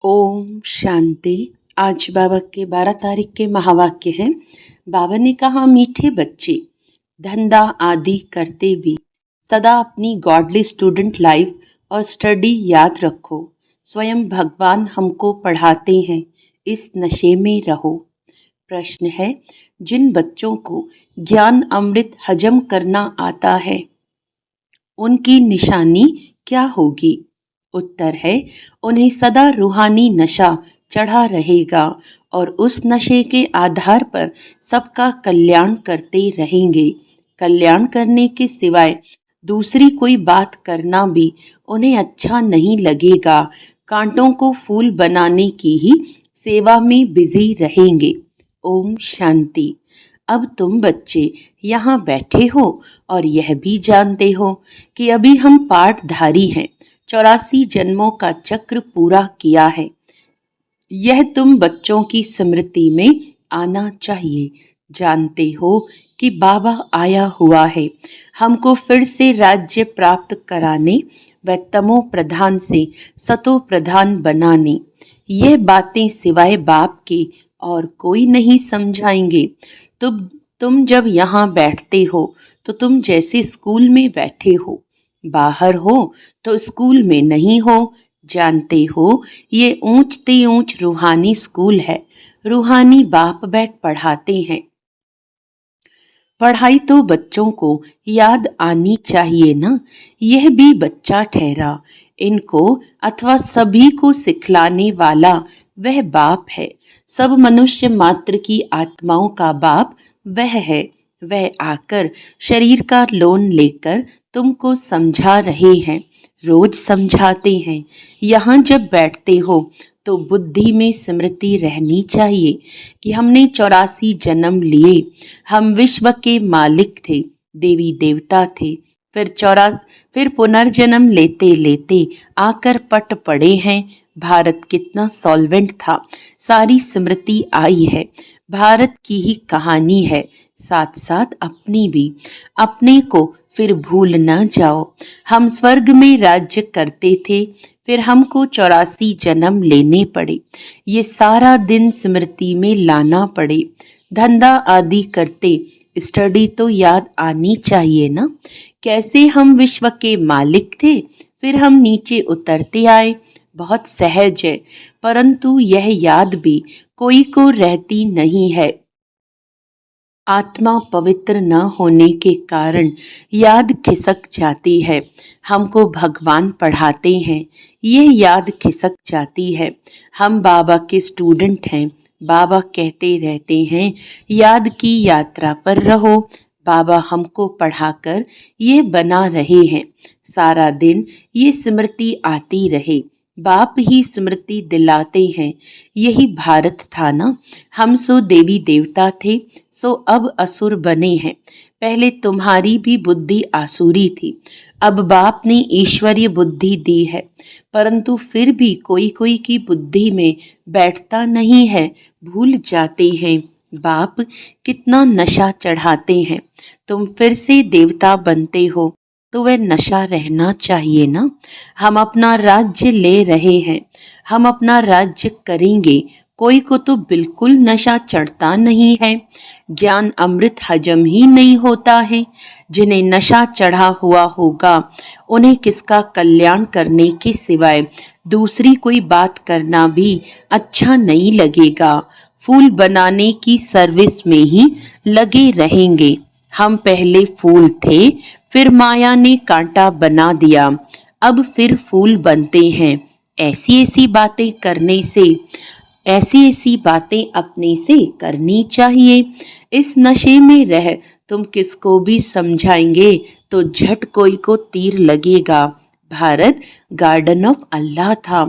ओम शांति। आज बाबा के 12 तारीख के महावाक्य हैं। बाबा ने कहा, मीठे बच्चे, धंधा आदि करते भी सदा अपनी गॉडली स्टूडेंट लाइफ और स्टडी याद रखो। स्वयं भगवान हमको पढ़ाते हैं, इस नशे में रहो। प्रश्न है, जिन बच्चों को ज्ञान अमृत हजम करना आता है उनकी निशानी क्या होगी? उत्तर है, उन्हें सदा रूहानी नशा चढ़ा रहेगा और उस नशे के आधार पर सबका कल्याण करते रहेंगे। कल्याण करने के सिवाय दूसरी कोई बात करना भी उन्हें अच्छा नहीं लगेगा। कांटों को फूल बनाने की ही सेवा में बिजी रहेंगे। ओम शांति। अब तुम बच्चे यहाँ बैठे हो और यह भी जानते हो कि अभी हम पाठधारी हैं। 84 जन्मों का चक्र पूरा किया है। यह तुम बच्चों की स्मृति में आना चाहिए। जानते हो कि बाबा आया हुआ है हमको फिर से राज्य प्राप्त कराने व तमो प्रधान से सतो प्रधान बनाने। यह बातें सिवाय बाप के और कोई नहीं समझाएंगे। तुम जब यहाँ बैठते हो तो तुम जैसे स्कूल में बैठे हो, बाहर हो तो स्कूल में नहीं हो। जानते हो, ये ऊंचते ऊंच रूहानी स्कूल है। रूहानी बाप बैठ पढ़ाते हैं। पढ़ाई तो बच्चों को याद आनी चाहिए ना। यह भी बच्चा ठहरा। इनको अथवा सभी को सिखलाने वाला वह बाप है। सब मनुष्य मात्र की आत्माओं का बाप वह है। वह आकर शरीर का लोन लेकर तुमको समझा रहे हैं, रोज समझाते हैं। यहाँ जब बैठते हो तो बुद्धि में स्मृति रहनी चाहिए कि हमने 84 जन्म लिए। हम विश्व के मालिक थे, देवी देवता थे। फिर पुनर्जन्म लेते लेते आकर पट पड़े हैं। भारत कितना सॉल्वेंट था, सारी स्मृति आई है। भारत की ही कहानी है, साथ साथ अपनी भी। अपने को फिर भूल न जाओ। हम स्वर्ग में राज्य करते थे, फिर हमको 84 जन्म लेने पड़े। ये सारा दिन स्मृति में लाना पड़े। धंधा आदि करते स्टडी तो याद आनी चाहिए ना। कैसे हम विश्व के मालिक थे, फिर हम नीचे उतरते आए। बहुत सहज है, परंतु यह याद भी कोई को रहती नहीं है। आत्मा पवित्र न होने के कारण याद खिसक जाती है। हमको भगवान पढ़ाते हैं, यह याद खिसक जाती है। हम बाबा के स्टूडेंट हैं। बाबा कहते रहते हैं, याद की यात्रा पर रहो। बाबा हमको पढ़ाकर ये बना रहे हैं, सारा दिन ये स्मृति आती रहे। बाप ही स्मृति दिलाते हैं। यही भारत था ना। हम सो देवी देवता थे, सो अब असुर बने हैं। पहले तुम्हारी भी बुद्धि आसुरी थी, अब बाप ने ईश्वरीय बुद्धि दी है। परंतु फिर भी कोई कोई की बुद्धि में बैठता नहीं है, भूल जाते हैं। बाप कितना नशा चढ़ाते हैं। तुम फिर से देवता बनते हो तो वह नशा रहना चाहिए ना। हम अपना राज्य ले रहे हैं, हम अपना राज्य करेंगे। कोई को तो बिल्कुल नशा चढ़ता नहीं है। ज्ञान अमृत हजम ही नहीं होता है। जिन्हें नशा चढ़ा हुआ होगा उन्हें किसका कल्याण करने के सिवाय दूसरी कोई बात करना भी अच्छा नहीं लगेगा। फूल बनाने की सर्विस में ही लगे रहेंगे। हम पहले फूल थे, फिर माया ने कांटा बना दिया, अब फिर फूल बनते हैं। ऐसी ऐसी बातें करने से, ऐसी ऐसी बातें अपने से करनी चाहिए। इस नशे में रह तुम किसको भी समझाएंगे तो झट कोई को तीर लगेगा। भारत गार्डन ऑफ अल्लाह था,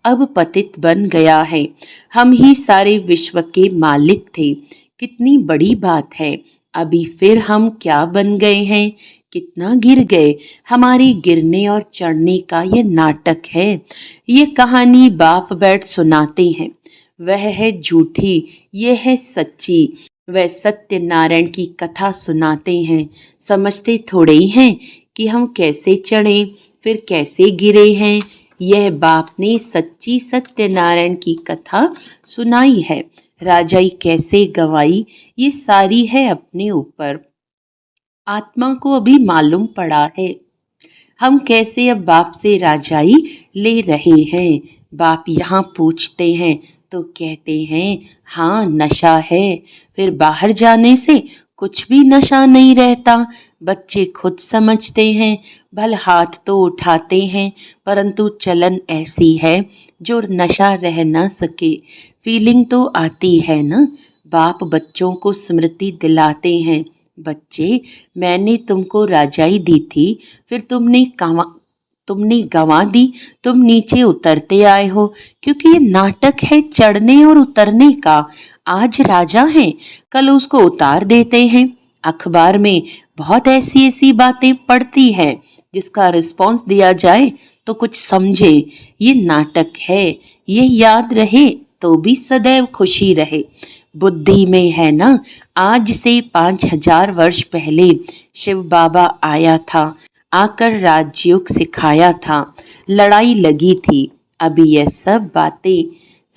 अब पतित बन गया है। हम ही सारे विश्व के मालिक थे। कितनी बड़ी बात है। अभी फिर हम क्या बन गए हैं, कितना गिर गए। हमारे गिरने और चढ़ने का यह नाटक है। ये कहानी बाप बैठ सुनाते हैं। वह है झूठी, यह है सच्ची। वह सत्यनारायण की कथा सुनाते हैं। समझते थोड़े ही हैं कि हम कैसे चढ़े फिर कैसे गिरे हैं। यह बाप ने सच्ची सत्यनारायण की कथा सुनाई है। राजाई कैसे गंवाई ये सारी है अपने ऊपर। आत्मा को अभी मालूम पड़ा है हम कैसे अब बाप से राजाई ले रहे हैं। बाप यहाँ पूछते हैं तो कहते हैं हाँ नशा है, फिर बाहर जाने से कुछ भी नशा नहीं रहता। बच्चे खुद समझते हैं, भल हाथ तो उठाते हैं, परंतु चलन ऐसी है जो नशा रह ना सके। फीलिंग तो आती है ना। बाप बच्चों को स्मृति दिलाते हैं, बच्चे मैंने तुमको राजाई दी थी, फिर तुमने गंवा दी, तुम नीचे उतरते आए हो, क्योंकि ये नाटक है चढ़ने और उतरने का। आज राजा हैं, कल उसको उतार देते हैं। अखबार में बहुत ऐसी ऐसी बातें पढ़ती है, जिसका रिस्पॉन्स दिया जाए तो कुछ समझे। ये नाटक है, ये याद रहे तो भी सदैव खुशी रहे। बुद्धि में है ना। आज से 5000 वर्ष पहले शिव बाबा आया था, आकर राजयोग सिखाया था, लड़ाई लगी थी। अभी यह सब बातें,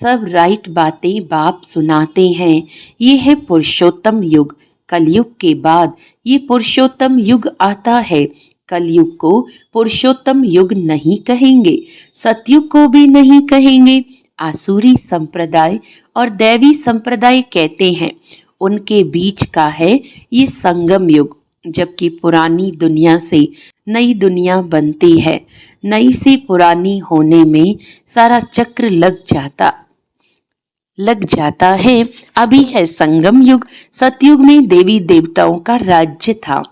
सब राइट बातें बाप सुनाते हैं। ये है पुरुषोत्तम युग। कलयुग के बाद ये पुरुषोत्तम युग आता है। कलयुग को पुरुषोत्तम युग नहीं कहेंगे, सतयुग को भी नहीं कहेंगे। आसुरी संप्रदाय और दैवी संप्रदाय कहते हैं, उनके बीच का है ये संगम युग। जबकि पुरानी दुनिया से नई दुनिया बनती है, नई से पुरानी होने में सारा चक्र लग जाता है। अभी है संगम युग। सतयुग में देवी देवताओं का राज्य था,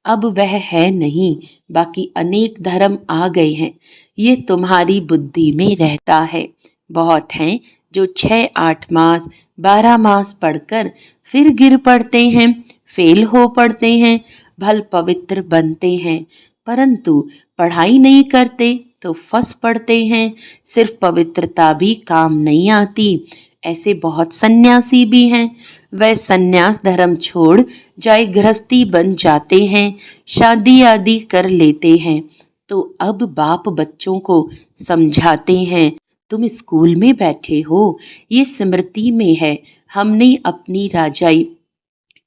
अब वह है नहीं। बाकी अनेक धर्म आ गए हैं, ये तुम्हारी बुद्धि में रहता है। बहुत हैं जो 6-8 मास 12 मास पढ़कर फिर गिर पड़ते हैं, फेल हो पड़ते हैं, भल पवित्र बनते हैं, परंतु पढ़ाई नहीं करते तो फंस पड़ते हैं। सिर्फ पवित्रता भी काम नहीं आती। ऐसे बहुत सन्यासी भी हैं, वह सन्यास धर्म छोड़ जाए गृहस्थी बन जाते हैं, शादी आदि कर लेते हैं। तो अब बाप बच्चों को समझाते हैं, तुम स्कूल में बैठे हो, ये स्मृति में है हमने अपनी राजाई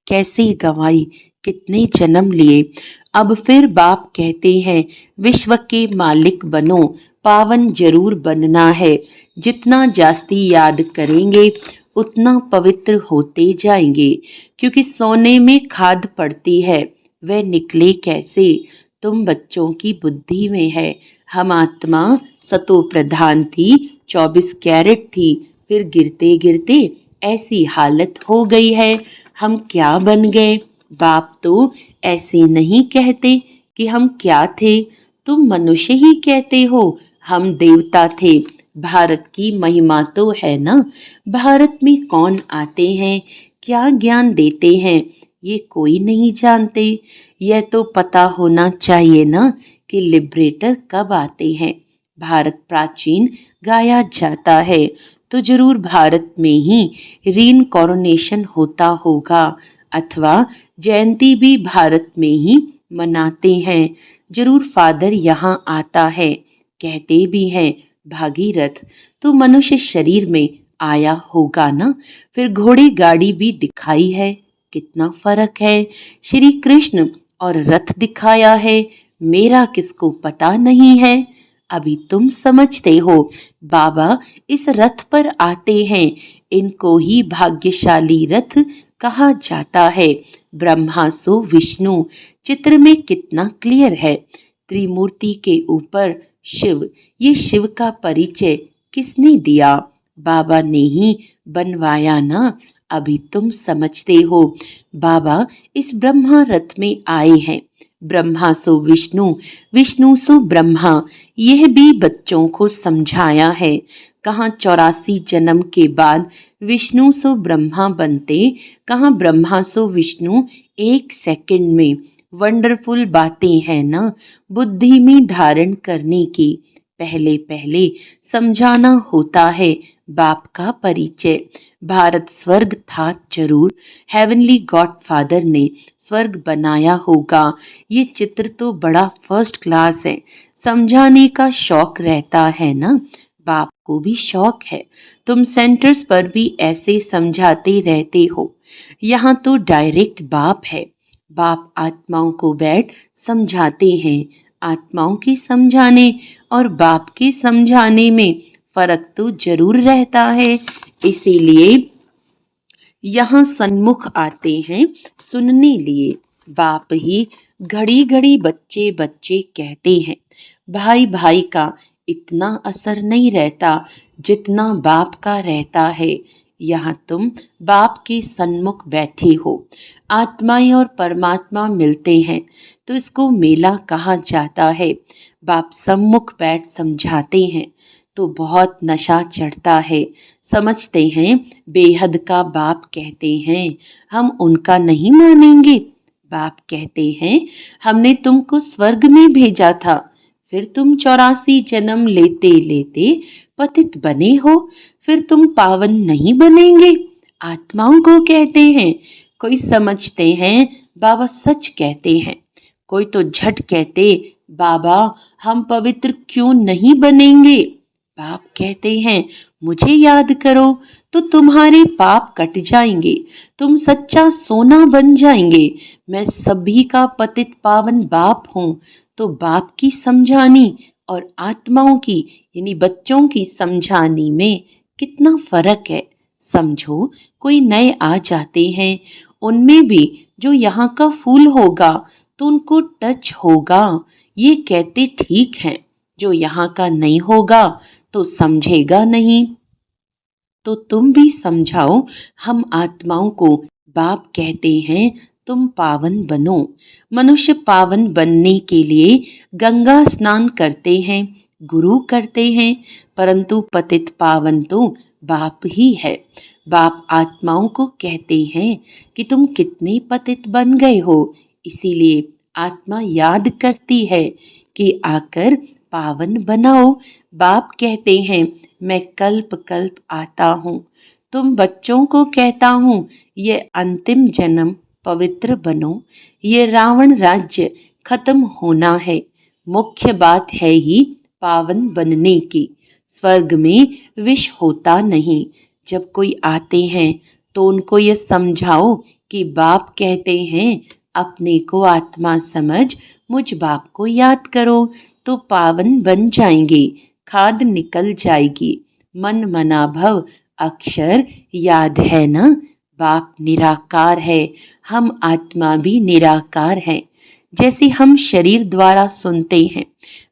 कैसे गंवाई, कितने जन्म लिए। अब फिर बाप कहते हैं विश्व के मालिक बनो, पावन जरूर बनना है। जितना जास्ती याद करेंगे उतना पवित्र होते जाएंगे, क्योंकि सोने में खाद पड़ती है, वह निकले कैसे। तुम बच्चों की बुद्धि में है। हम आत्मा सतो प्रधान थी, 24 कैरेट थी, फिर गिरते गिरते ऐसी हालत हो गई है। हम क्या बन गए। बाप तो ऐसे नहीं कहते कि हम क्या थे, तुम मनुष्य ही कहते हो हम देवता थे। भारत की महिमा तो है ना। भारत में कौन आते हैं, क्या ज्ञान देते हैं, ये कोई नहीं जानते। यह तो पता होना चाहिए ना कि लिबरेटर कब आते हैं। भारत प्राचीन गाया जाता है तो जरूर भारत में ही रीइंकार्नेशन होता होगा, अथवा जयंती भी भारत में ही मनाते हैं। जरूर फादर यहाँ आता है। कहते भी हैं भागीरथ तो मनुष्य शरीर में आया होगा ना, फिर घोड़े गाड़ी भी दिखाई है, कितना फर्क है। श्री कृष्ण और रथ दिखाया है, मेरा किसको पता नहीं है। अभी तुम समझते हो। बाबा इस रथ पर आते हैं, इनको ही भाग्यशाली रथ कहा जाता है। ब्रह्मा सो विष्णु, चित्र में कितना क्लियर है। त्रिमूर्ति के ऊपर शिव, ये शिव का परिचय किसने दिया, बाबा ने ही बनवाया ना। अभी तुम समझते हो। बाबा इस ब्रह्मा रथ में आए हैं। ब्रह्मा सो विष्णु, विष्णु सो ब्रह्मा, यह भी बच्चों को समझाया है। कहाँ 84 जन्म के बाद विष्णु सो ब्रह्मा बनते, कहाँ ब्रह्मा सो विष्णु 1 सेकंड में। वंडरफुल बातें हैं ना बुद्धि में धारण करने की। पहले पहले समझाना होता है बाप का परिचय। भारत स्वर्ग था जरूर, हेवनली गॉडफादर ने स्वर्ग बनाया होगा। ये चित्र तो बड़ा फर्स्ट क्लास है। समझाने का शौक रहता है ना, बाप को भी शौक है। तुम सेंटर्स पर भी ऐसे समझाते रहते हो। यहाँ तो डायरेक्ट बाप है। बाप आत्माओं को बैठ समझाते हैं। आत्माओं के समझाने और बाप के समझाने में फर्क तो जरूर रहता है। इसीलिए यहाँ सन्मुख आते हैं सुनने लिए। बाप ही घड़ी घड़ी बच्चे बच्चे कहते हैं। भाई भाई का इतना असर नहीं रहता जितना बाप का रहता है। यहाँ तुम बाप के सन्मुख बैठे हो। आत्माएं और परमात्मा मिलते हैं तो इसको मेला कहा जाता है। बाप सम्मुख बैठ समझाते हैं तो बहुत नशा चढ़ता है। समझते हैं बेहद का बाप कहते हैं हम उनका नहीं मानेंगे। बाप कहते हैं हमने तुमको स्वर्ग में भेजा था, फिर तुम 84 जन्म लेते लेते पतित बने हो, फिर तुम पावन नहीं बनेंगे। आत्माओं को कहते हैं। कोई समझते हैं बाबा सच कहते हैं, कोई तो झट कहते बाबा हम पवित्र क्यों नहीं बनेंगे। बाप कहते हैं मुझे याद करो तो तुम्हारे पाप कट जाएंगे, तुम सच्चा सोना बन जाएंगे। मैं सभी का पतित पावन बाप हूँ। तो बाप की समझानी और आत्माओं की यानी बच्चों की समझानी में कितना फर्क है। समझो कोई नए आ जाते हैं, उनमें भी जो यहाँ का फूल होगा तो उनको टच होगा, ये कहते ठीक है। जो यहाँ का नहीं होगा तो समझेगा नहीं। तो तुम भी समझाओ हम आत्माओं को। बाप कहते हैं तुम पावन बनो। मनुष्य पावन बनने के लिए गंगा स्नान करते हैं, गुरु करते हैं, परंतु पतित पावन तो बाप ही है। बाप आत्माओं को कहते हैं कि तुम कितने पतित बन गए हो। इसीलिए आत्मा याद करती है कि आकर पावन बनाओ। बाप कहते हैं मैं कल्प कल्प आता हूँ। तुम बच्चों को कहता हूँ ये अंतिम जन्म पवित्र बनो। ये रावण राज्य खत्म होना है। मुख्य बात है ही पावन बनने की। स्वर्ग में विष होता नहीं। जब कोई आते हैं तो उनको ये समझाओ कि बाप कहते हैं अपने को आत्मा समझ मुझ बाप को याद करो तो पावन बन जाएंगे। खाद निकल जाएगी। मन मना भव अक्षर याद है ना। बाप निराकार है, हम आत्मा भी निराकार है। जैसे हम शरीर द्वारा सुनते हैं,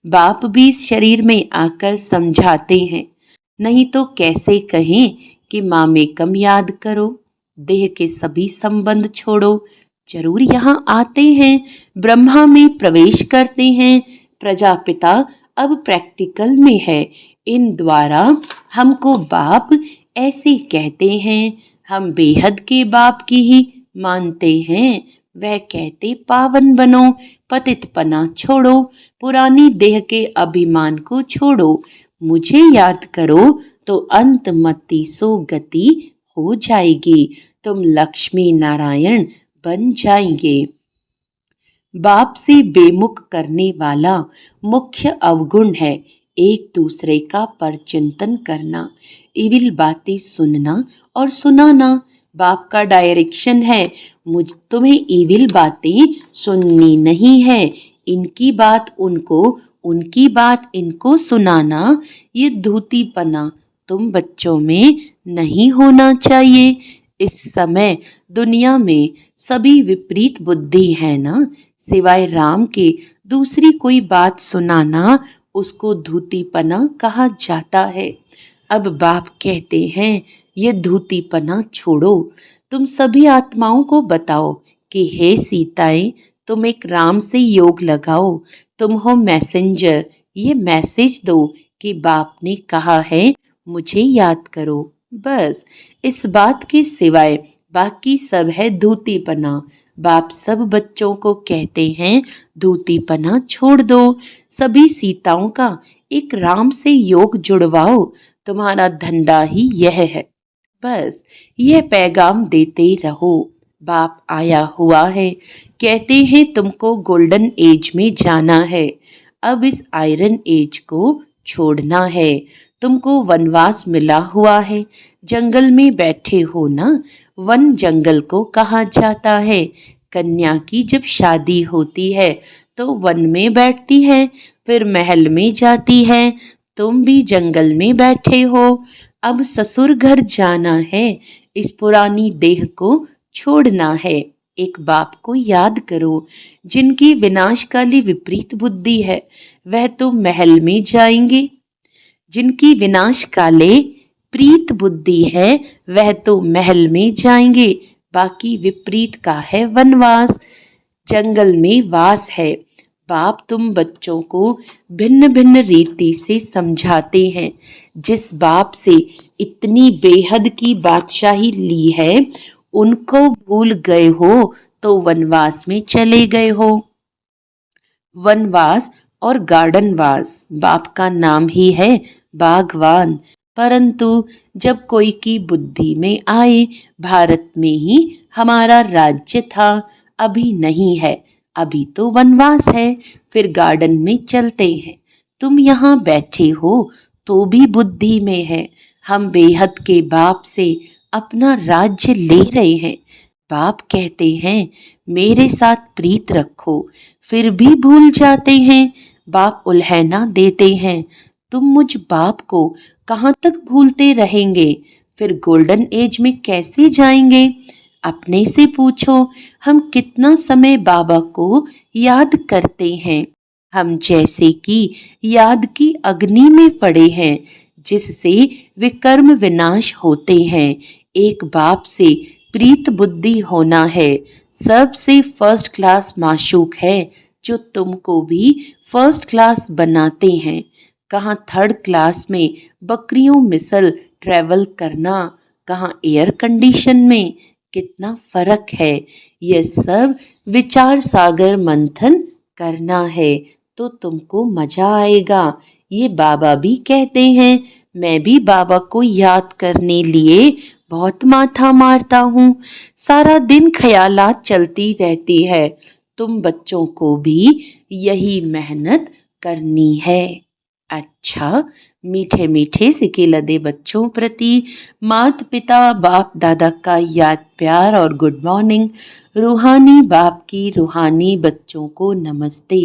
बाप भी इस शरीर में आकर समझाते हैं। नहीं तो कैसे कहें कि माँ में कम याद करो, देह के सभी संबंध छोड़ो। जरूर यहाँ आते हैं, ब्रह्मा में प्रवेश करते हैं। प्रजापिता अब प्रैक्टिकल में है। इन द्वारा हमको बाप ऐसे कहते हैं। हम बेहद के बाप की ही मानते हैं। वह कहते पावन बनो, पतितपना छोड़ो, पुरानी देह के अभिमान को छोड़ो, मुझे याद करो तो अंत मति सो गति हो जाएगी। तुम लक्ष्मी नारायण बन जाएंगे। बाप से बेमुख करने वाला मुख्य अवगुण है एक दूसरे का परचिंतन करना, इविल बातें सुनना और सुनाना। बाप का डायरेक्शन है मुझ तुम्हें इविल बातें सुननी नहीं है। इनकी बात उनको, उनकी बात इनको सुनाना, ये धूतीपना तुम बच्चों में नहीं होना चाहिए। इस समय दुनिया में सभी विपरीत बुद्धि है ना। सिवाय राम के दूसरी कोई बात सुनाना उसको धूतीपना कहा जाता है। अब बाप कहते हैं ये धूतीपना छोड़ो। तुम सभी आत्माओं को बताओ कि हे सीताएं, तुम एक राम से योग लगाओ। तुम हो मैसेंजर, ये मैसेज दो कि बाप ने कहा है मुझे याद करो। बस इस बात के सिवाय बाकी सब है धूतीपना। बाप सब बच्चों को कहते हैं धूतीपना छोड़ दो, सभी सीताओं का एक राम से योग जुड़वाओ, तुम्हारा धंधा ही यह है। बस यह पैगाम देते रहो। बाप आया हुआ है, कहते हैं तुमको गोल्डन एज में जाना है, अब इस आयरन एज को छोड़ना है। तुमको वनवास मिला हुआ है, जंगल में बैठे हो ना। वन जंगल को कहा जाता है। कन्या की जब शादी होती है तो वन में बैठती है, फिर महल में जाती है। तुम भी जंगल में बैठे हो, अब ससुर घर जाना है, इस पुरानी देह को छोड़ना है। एक बाप को याद करो, जिनकी विनाशकाली विपरीत बुद्धि है वह तो महल में जाएंगे, जिनकी विनाशकाले प्रीत बुद्धि है वह तो महल में जाएंगे, बाकी विपरीत का है वनवास, जंगल में वास है। बाप तुम बच्चों को भिन्न भिन्न रीति से समझाते हैं। जिस बाप से इतनी बेहद की बादशाही ली है उनको भूल गए हो तो वनवास में चले गए हो। वनवास और गार्डनवास, बाप का नाम ही है बागवान। परंतु जब कोई की बुद्धि में आए भारत में ही हमारा राज्य था, अभी नहीं है, अभी तो वनवास है, फिर गार्डन में चलते हैं। तुम यहाँ बैठे हो तो भी बुद्धि में है, हम बेहद के बाप से अपना राज्य ले रहे हैं। बाप कहते हैं मेरे साथ प्रीत रखो, फिर भी भूल जाते हैं। बाप उल्हैना देते हैं, तुम मुझ बाप को कहाँ तक भूलते रहेंगे, फिर गोल्डन एज में कैसे जाएंगे। अपने से पूछो, हम कितना समय बाबा को याद करते हैं। हम जैसे कि याद की अग्नि में पड़े हैं, जिससे विकर्म विनाश होते हैं। एक बाप से प्रीत बुद्धि होना है, सबसे फर्स्ट क्लास माशूक है जो तुमको भी फर्स्ट क्लास बनाते हैं। कहाँ थर्ड क्लास में बकरियों मिसल ट्रेवल करना, कहाँ एयर कंडीशन में, कितना फर्क है। यह सब विचार सागर मंथन करना है तो तुमको मजा आएगा। ये बाबा भी कहते हैं, मैं भी बाबा को याद करने लिए बहुत माथा मारता हूँ, सारा दिन ख्यालात चलती रहती है। तुम बच्चों को भी यही मेहनत करनी है। अच्छा, मीठे मीठे सिके लदे बच्चों प्रति माता पिता बाप दादा का याद प्यार और गुड मॉर्निंग। रूहानी बाप की रूहानी बच्चों को नमस्ते।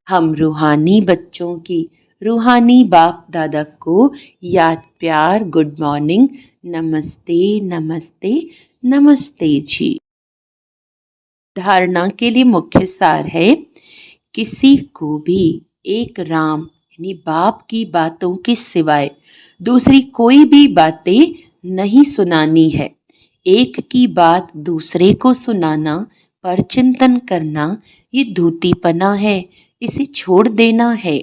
हम रूहानी बच्चों की रूहानी बाप दादा को याद प्यार गुड मॉर्निंग, नमस्ते नमस्ते नमस्ते जी। धारणा के लिए मुख्य सार है, किसी को भी एक राम यानी बाप की बातों के सिवाय दूसरी कोई भी बातें नहीं सुनानी है। एक की बात दूसरे को सुनाना, पर चिंतन करना, ये धूतीपना है, इसे छोड़ देना है।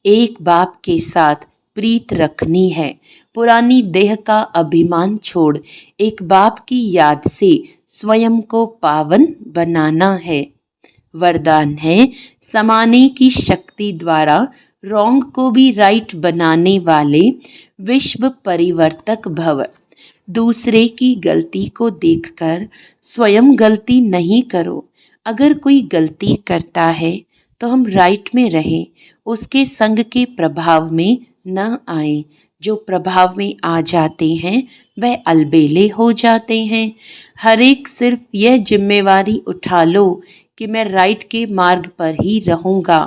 एक बाप के साथ प्रीत रखनी है, पुरानी देह का अभिमान छोड़ एक बाप की याद से स्वयं को पावन बनाना है। वरदान है, समाने की शक्ति द्वारा रॉन्ग को भी राइट बनाने वाले विश्व परिवर्तक भव। दूसरे की गलती को देखकर स्वयं गलती नहीं करो। अगर कोई गलती करता है तो हम राइट में रहें, उसके संग के प्रभाव में न आए। जो प्रभाव में आ जाते हैं वह अलबेले हो जाते हैं। हर एक सिर्फ यह जिम्मेवारी उठा लो कि मैं राइट के मार्ग पर ही रहूँगा।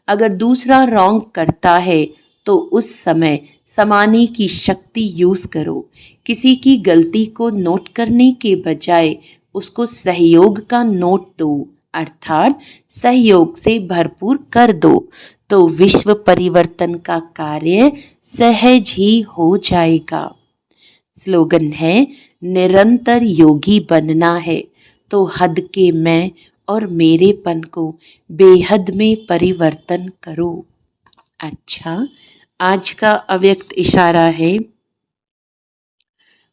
अगर दूसरा रॉन्ग करता है तो उस समय समाने की शक्ति यूज़ करो। किसी की गलती को नोट करने के बजाय उसको सहयोग का नोट दो, अर्थात सहयोग से भरपूर कर दो, तो विश्व परिवर्तन का कार्य सहज ही हो जाएगा। स्लोगन है, निरंतर योगी बनना है तो हद के मैं और मेरेपन को बेहद में परिवर्तन करो। अच्छा, आज का अव्यक्त इशारा है,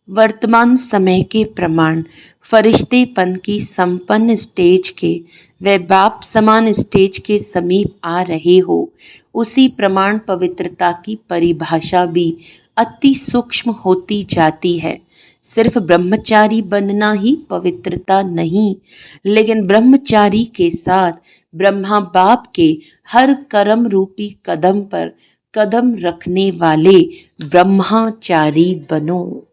वर्तमान समय के प्रमाण फरिश्तेपन की संपन्न स्टेज के व बाप समान स्टेज के समीप आ रहे हो, उसी प्रमाण पवित्रता की परिभाषा भी अति सूक्ष्म होती जाती है। सिर्फ ब्रह्मचारी बनना ही पवित्रता नहीं, लेकिन ब्रह्मचारी के साथ ब्रह्मा बाप के हर कर्म रूपी कदम पर कदम रखने वाले ब्रह्मचारी बनो।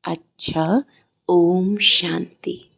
अच्छा, ओम शांति।